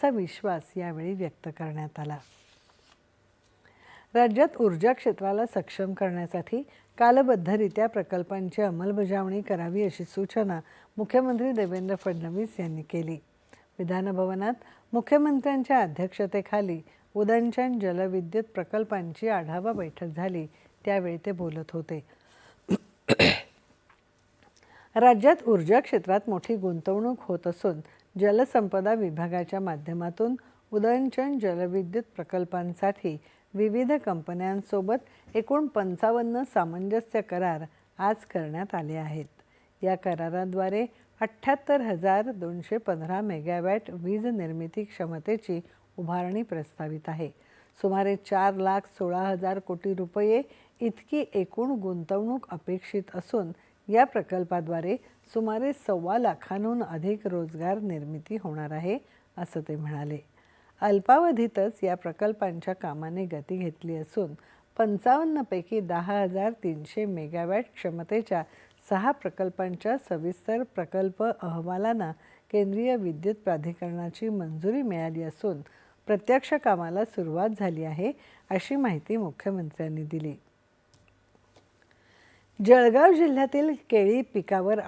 असा विश्वास यावेळी व्यक्त करण्यात आला। राज्यात ऊर्जा क्षेत्राला सक्षम करण्यासाठी कालबद्धरित्या प्रकल्पांची अंमलबजावणी करावी अशी सूचना मुख्यमंत्री देवेंद्र फडणवीस यांनी केली। विधानभवनात मुख्यमंत्र्यांच्या अध्यक्षतेखाली उदयनचंद जलविद्युत प्रकल्पांची आढावा बैठक झाली, त्यावेळी ते बोलत होते। राज्यात ऊर्जा क्षेत्रात मोठी गुंतवणूक होत असून जलसंपदा विभागाच्या माध्यमातून उदयनचंद जलविद्युत प्रकल्पांसाठी विविध कंपन्यांसोबत एकूण 55 सामंजस्य करार आज करण्यात आले आहेत। या कराराद्वारे 78,215 मेगावॅट वीज निर्मिती क्षमतेची उभारणी प्रस्तावित आहे। सुमारे 4,16,000 कोटी रुपये इतकी एकूण गुंतवणूक अपेक्षित असून या प्रकल्पाद्वारे सुमारे 1.25 लाखांहून अधिक रोजगार निर्मिती होणार आहे, असं ते म्हणाले। अल्पावधीतच या प्रकल्पांच्या कामाने गती घेतली असून 55 पैकी 10,300 मेगावॅट क्षमतेच्या 6 प्रकल्पांच्या सविस्तर प्रकल्प अहवालांना केंद्रीय विद्युत प्राधिकरणाची मंजुरी मिळाली असून प्रत्यक्ष कामाला सुरुवात झाली आहे, अशी माहिती मुख्यमंत्र्यांनी दिली। जळगाव जिल्ह्यातील केळी पिकावर